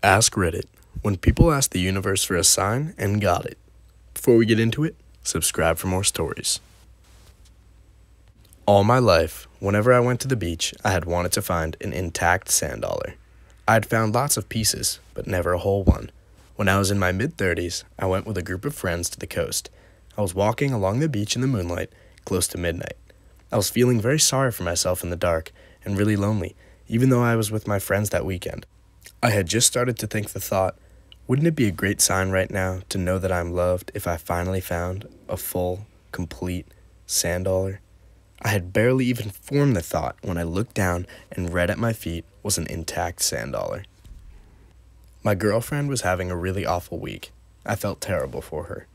Ask Reddit. When people asked the universe for a sign and got it. Before we get into it, subscribe for more stories. All my life, whenever I went to the beach, I had wanted to find an intact sand dollar. I had found lots of pieces, but never a whole one. When I was in my mid-30s, I went with a group of friends to the coast. I was walking along the beach in the moonlight, close to midnight. I was feeling very sorry for myself in the dark, and really lonely, even though I was with my friends that weekend. I had just started to think the thought, wouldn't it be a great sign right now to know that I'm loved if I finally found a full, complete sand dollar? I had barely even formed the thought when I looked down and right at my feet was an intact sand dollar. My girlfriend was having a really awful week. I felt terrible for her,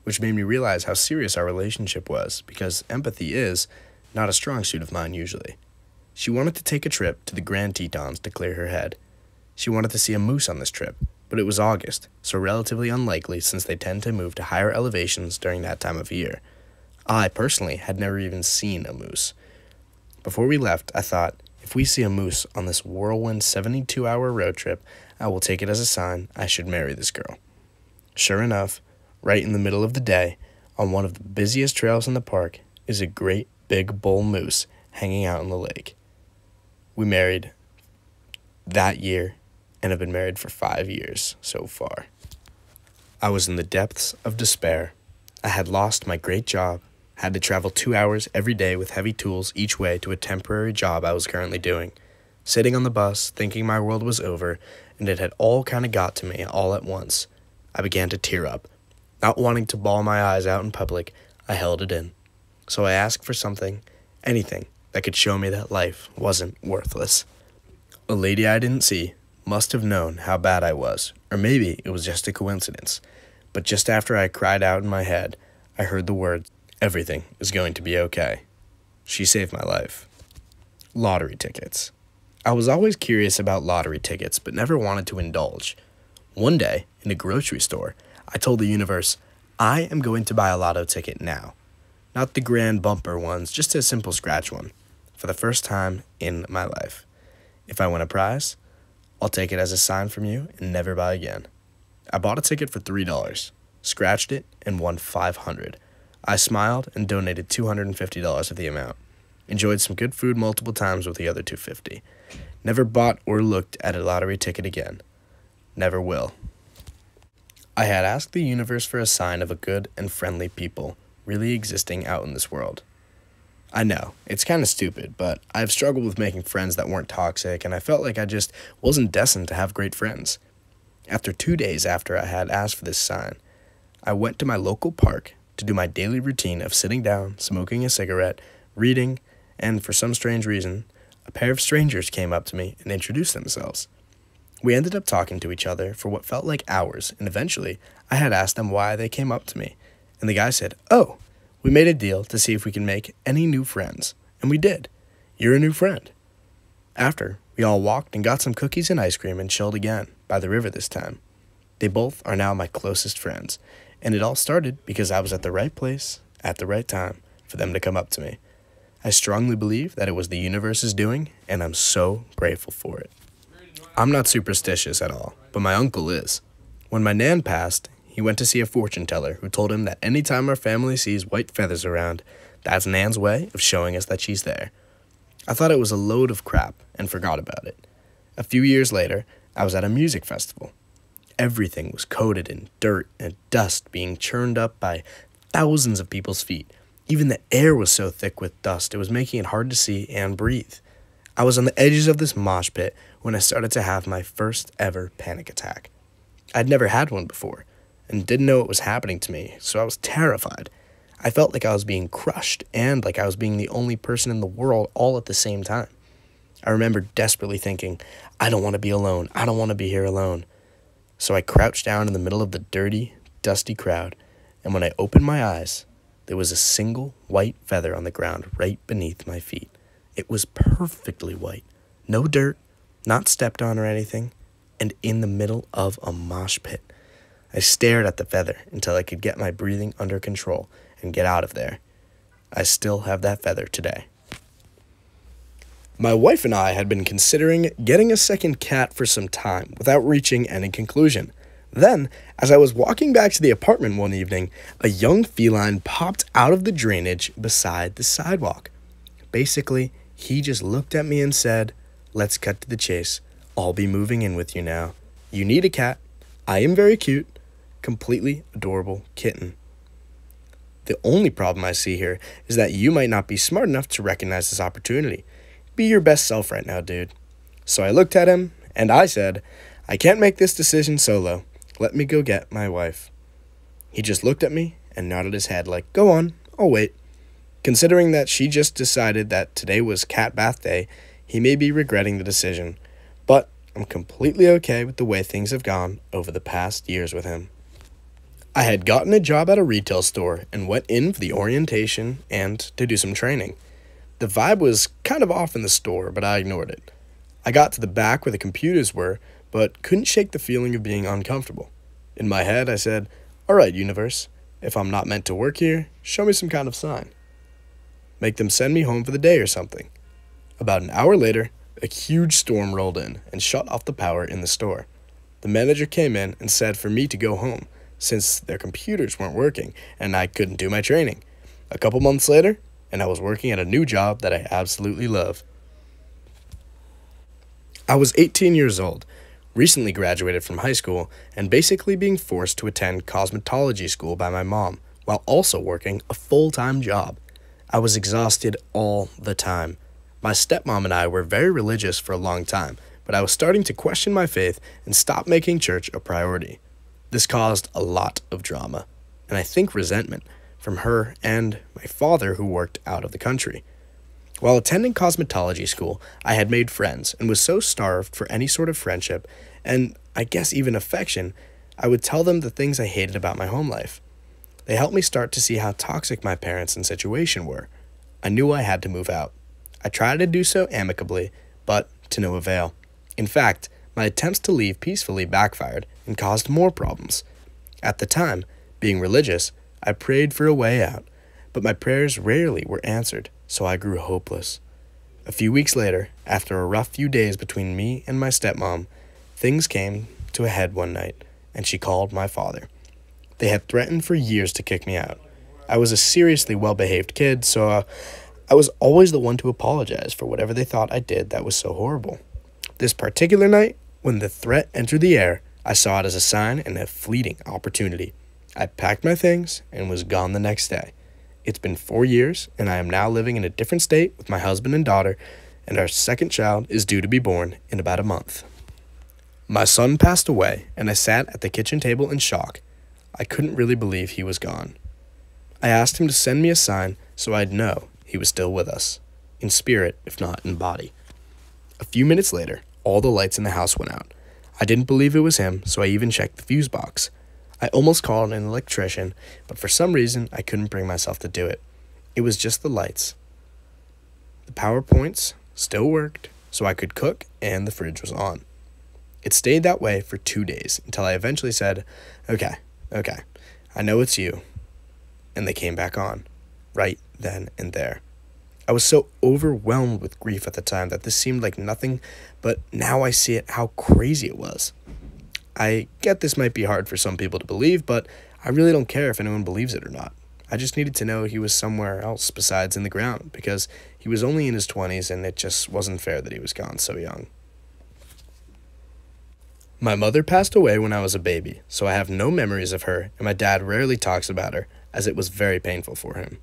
which made me realize how serious our relationship was because empathy is not a strong suit of mine usually. She wanted to take a trip to the Grand Tetons to clear her head. She wanted to see a moose on this trip, but it was August, so relatively unlikely since they tend to move to higher elevations during that time of year. I, personally, had never even seen a moose. Before we left, I thought, if we see a moose on this whirlwind 72-hour road trip, I will take it as a sign I should marry this girl. Sure enough, right in the middle of the day, on one of the busiest trails in the park, is a great big bull moose hanging out in the lake. We married that year and have been married for 5 years so far. I was in the depths of despair. I had lost my great job, had to travel 2 hours every day with heavy tools each way to a temporary job I was currently doing. Sitting on the bus, thinking my world was over, and it had all kind of got to me all at once. I began to tear up. Not wanting to bawl my eyes out in public, I held it in. So I asked for something, anything, that could show me that life wasn't worthless. A lady I didn't see must have known how bad I was, or maybe it was just a coincidence. But just after I cried out in my head, I heard the words, "Everything is going to be okay." She saved my life. Lottery tickets. I was always curious about lottery tickets, but never wanted to indulge. One day, in a grocery store, I told the universe, I am going to buy a lotto ticket now. Not the grand bumper ones, just a simple scratch one. For the first time in my life. If I win a prize, I'll take it as a sign from you and never buy again. I bought a ticket for $3, scratched it, and won $500. I smiled and donated $250 of the amount. Enjoyed some good food multiple times with the other $250. Never bought or looked at a lottery ticket again. Never will. I had asked the universe for a sign of a good and friendly people really existing out in this world. I know, it's kind of stupid, but I've struggled with making friends that weren't toxic, and I felt like I just wasn't destined to have great friends. After 2 days after I had asked for this sign, I went to my local park to do my daily routine of sitting down, smoking a cigarette, reading, and for some strange reason, a pair of strangers came up to me and introduced themselves. We ended up talking to each other for what felt like hours, and eventually, I had asked them why they came up to me, and the guy said, "Oh, we made a deal to see if we can make any new friends, and we did. You're a new friend." After, we all walked and got some cookies and ice cream and chilled again, by the river this time. They both are now my closest friends, and it all started because I was at the right place, at the right time, for them to come up to me. I strongly believe that it was the universe's doing, and I'm so grateful for it. I'm not superstitious at all, but my uncle is. When my nan passed, he went to see a fortune teller who told him that anytime our family sees white feathers around, that's Nan's way of showing us that she's there. I thought it was a load of crap and forgot about it. A few years later, I was at a music festival. Everything was coated in dirt and dust being churned up by thousands of people's feet. Even the air was so thick with dust it was making it hard to see and breathe. I was on the edges of this mosh pit when I started to have my first ever panic attack. I'd never had one before and didn't know it was happening to me, so I was terrified. I felt like I was being crushed and like I was being the only person in the world all at the same time. I remember desperately thinking, I don't want to be alone. I don't want to be here alone. So I crouched down in the middle of the dirty, dusty crowd, and when I opened my eyes, there was a single white feather on the ground right beneath my feet. It was perfectly white. No dirt, not stepped on or anything, and in the middle of a mosh pit. I stared at the feather until I could get my breathing under control and get out of there. I still have that feather today. My wife and I had been considering getting a second cat for some time without reaching any conclusion. Then, as I was walking back to the apartment one evening, a young feline popped out of the drainage beside the sidewalk. Basically, he just looked at me and said, "Let's cut to the chase. I'll be moving in with you now. You need a cat. I am very cute. Completely adorable kitten." The only problem I see here is that you might not be smart enough to recognize this opportunity. Be your best self right now, dude. So I looked at him, and I said, "I can't make this decision solo. Let me go get my wife." He just looked at me and nodded his head like, "Go on, I'll wait." Considering that she just decided that today was cat bath day, he may be regretting the decision. But I'm completely okay with the way things have gone over the past years with him. I had gotten a job at a retail store and went in for the orientation and to do some training. The vibe was kind of off in the store, but I ignored it. I got to the back where the computers were, but couldn't shake the feeling of being uncomfortable. In my head, I said, "All right, universe, if I'm not meant to work here, show me some kind of sign. Make them send me home for the day or something." About an hour later, a huge storm rolled in and shut off the power in the store. The manager came in and said for me to go home, since their computers weren't working and I couldn't do my training. A couple months later, and I was working at a new job that I absolutely love. I was 18 years old, recently graduated from high school, and basically being forced to attend cosmetology school by my mom, while also working a full-time job. I was exhausted all the time. My stepmom and I were very religious for a long time, but I was starting to question my faith and stop making church a priority. This caused a lot of drama, and I think resentment, from her and my father who worked out of the country. While attending cosmetology school, I had made friends and was so starved for any sort of friendship, and I guess even affection, I would tell them the things I hated about my home life. They helped me start to see how toxic my parents and situation were. I knew I had to move out. I tried to do so amicably, but to no avail. In fact, my attempts to leave peacefully backfired and caused more problems. At the time, being religious, I prayed for a way out, but my prayers rarely were answered, so I grew hopeless. A few weeks later, after a rough few days between me and my stepmom, things came to a head one night, and she called my father. They had threatened for years to kick me out. I was a seriously well-behaved kid, so I was always the one to apologize for whatever they thought I did that was so horrible. This particular night, when the threat entered the air, I saw it as a sign and a fleeting opportunity. I packed my things and was gone the next day. It's been 4 years, and I am now living in a different state with my husband and daughter, and our second child is due to be born in about a month. My son passed away, and I sat at the kitchen table in shock. I couldn't really believe he was gone. I asked him to send me a sign so I'd know he was still with us, in spirit if not in body. A few minutes later, all the lights in the house went out. I didn't believe it was him, so I even checked the fuse box. I almost called an electrician, but for some reason I couldn't bring myself to do it. It was just the lights. The power points still worked, so I could cook and the fridge was on. It stayed that way for 2 days until I eventually said, Okay, I know it's you. And they came back on, right then and there. I was so overwhelmed with grief at the time that this seemed like nothing, but now I see it how crazy it was. I get this might be hard for some people to believe, but I really don't care if anyone believes it or not. I just needed to know he was somewhere else besides in the ground, because he was only in his 20s and it just wasn't fair that he was gone so young. My mother passed away when I was a baby, so I have no memories of her, and my dad rarely talks about her, as it was very painful for him.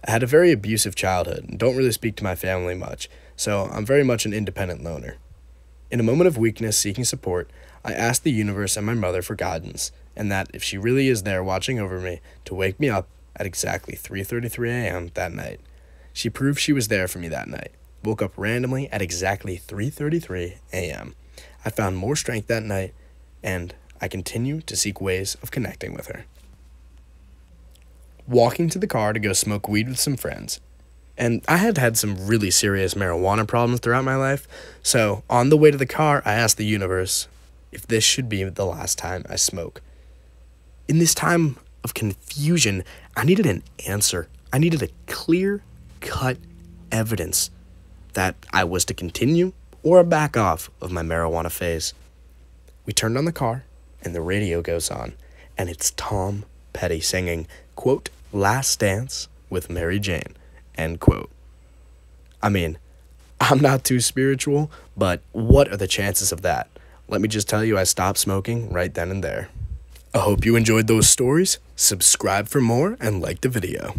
I had a very abusive childhood and don't really speak to my family much, so I'm very much an independent loner. In a moment of weakness seeking support, I asked the universe and my mother for guidance, and that if she really is there watching over me, to wake me up at exactly 3:33 a.m. that night. She proved she was there for me that night. Woke up randomly at exactly 3:33 a.m. I found more strength that night, and I continue to seek ways of connecting with her. Walking to the car to go smoke weed with some friends. And I had had some really serious marijuana problems throughout my life, so on the way to the car, I asked the universe if this should be the last time I smoke. In this time of confusion, I needed an answer. I needed a clear-cut evidence that I was to continue or back off of my marijuana phase. We turned on the car, and the radio goes on, and it's Tom Petty singing, quote, "Last Dance with Mary Jane," end quote. I mean, I'm not too spiritual, but what are the chances of that? Let me just tell you, I stopped smoking right then and there. I hope you enjoyed those stories. Subscribe for more and like the video.